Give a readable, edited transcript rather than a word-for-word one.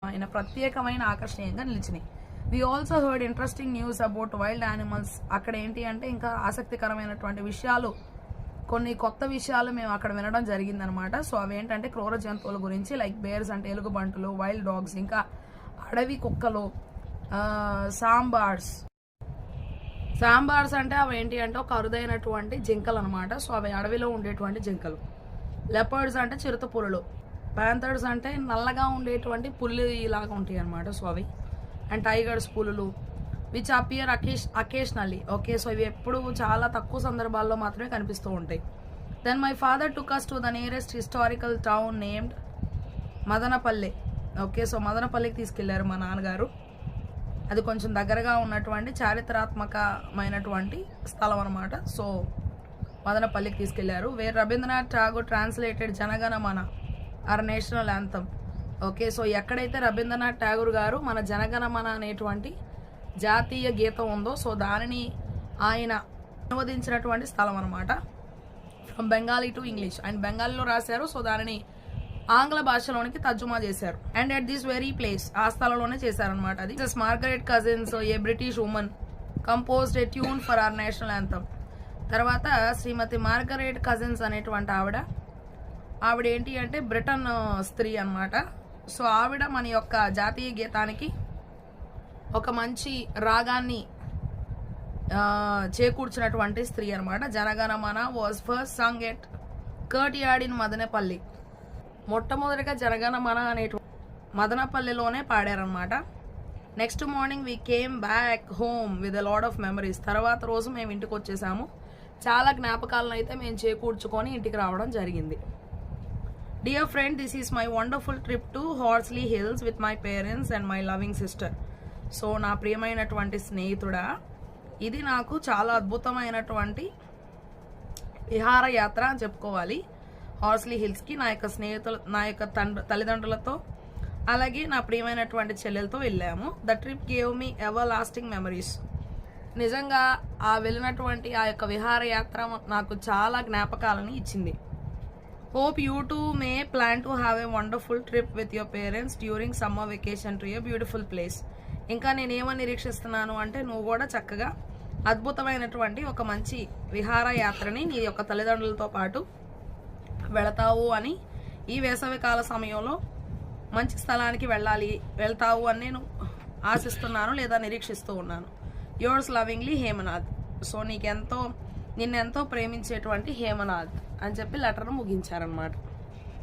ఆయన ప్రత్యేకమైన ఆకర్షణీయంగా నిలిచినాయి. We also heard interesting news about wild animals. అక్కడ ఏంటి అంటే ఇంకా ఆసక్తికరమైనటువంటి విషయాలు, కొన్ని కొత్త విషయాలు మేము అక్కడ వినడం జరిగిందనమాట. సో అవేంటంటే క్రూర జంతువుల గురించి, లైక్ బేర్స్ అంటే ఎలుగుబంటులు, వైల్డ్ డాగ్స్, ఇంకా అడవి కుక్కలు, సాంబార్స్ అంటే అవి ఏంటి అంటే ఒక అరుదైనటువంటి జింకలు అనమాట. సో అవి అడవిలో ఉండేటువంటి జింకలు. లెపర్డ్స్ అంటే చిరుత పులులు. ప్యాంథర్స్ అంటే నల్లగా ఉండేటువంటి పుల్లి లాగా ఉంటాయి అనమాట. సో అవి. అండ్ టైగర్స్ పులులు, which appear occasionally. Okay, so ఇవి ఎప్పుడు చాలా తక్కువ సందర్భాల్లో మాత్రమే కనిపిస్తూ ఉంటాయి. Then my father took us to the nearest historical town named Madanapalle. ఓకే, సో మదనపల్లికి తీసుకెళ్లారు మా నాన్నగారు. అది కొంచెం దగ్గరగా ఉన్నటువంటి చారిత్రాత్మకమైనటువంటి స్థలం అనమాట. సో మదనపల్లికి తీసుకెళ్లారు. Where Rabindranath Tagore translated Jana Gana Mana our national anthem. Okay, so ఎక్కడైతే రవీంద్రనాథ్ ఠాగూర్ గారు మన జనగణమన అనేటువంటి జాతీయ గీతం ఉందో, సో దానిని ఆయన అనువదించినటువంటి స్థలం అనమాట. From Bengali to English. ఆయన బెంగాలీలో రాశారు, సో దానిని ఆంగ్ల భాషలోనికి తర్జుమా చేశారు. And at this very place, ఆ స్థలంలోనే చేశారనమాట. అది Margaret cousins, A British women, composed A tune for our national anthem. తర్వాత శ్రీమతి మార్గరెట్ కజిన్స్ అనేటువంటి ఆవిడ ఏంటి అంటే బ్రిటన్ స్త్రీ అనమాట. సో ఆవిడ మన యొక్క జాతీయ గీతానికి ఒక మంచి రాగాన్ని చేకూర్చినటువంటి స్త్రీ అనమాట. Jana Gana Mana was first sung at courtyard in Madanapalli. మొట్టమొదటిగా జనగణమన అనేటువంటి మదనపల్లిలోనే పాడారనమాట. Next morning we came back home with a lot of memories. తర్వాత రోజు మేము ఇంటికి వచ్చేసాము. చాలా జ్ఞాపకాలను అయితే మేము చేకూర్చుకొని ఇంటికి రావడం జరిగింది. Dear friend, this is my wonderful trip to Horsley hills with my parents and my loving sister. So నా ప్రియమైనటువంటి స్నేహితుడా, ఇది నాకు చాలా అద్భుతమైనటువంటి విహారయాత్ర అని చెప్పుకోవాలి. హార్స్లీ హిల్స్కి నా యొక్క తల్లిదండ్రులతో, అలాగే నా ప్రియమైనటువంటి చెల్లెలతో వెళ్ళాము. The trip gave me ever lasting memories. నిజంగా ఆ వెళ్ళినటువంటి ఆ యొక్క విహారయాత్ర నాకు చాలా జ్ఞాపకాలని ఇచ్చింది. Hope you two May plan to have a wonderful trip with your parents during summer vacation to a beautiful place. ఇంకా నేనేమని నిరీక్షిస్తున్నాను అంటే నువ్వు కూడా చక్కగా అద్భుతమైనటువంటి ఒక మంచి విహారయాత్రని నీ యొక్క తల్లిదండ్రులతో పాటు వెళతావు అని, ఈ వేసవికాల సమయంలో మంచి స్థలానికి వెళ్తావు అని నేను ఆశిస్తున్నాను లేదా నిరీక్షిస్తూ ఉన్నాను. Yours lovingly Hemanath. సో నిన్నెంతో ప్రేమించేటువంటి హేమనాథ్ అని చెప్పి లెటర్ను ముగించారనమాట.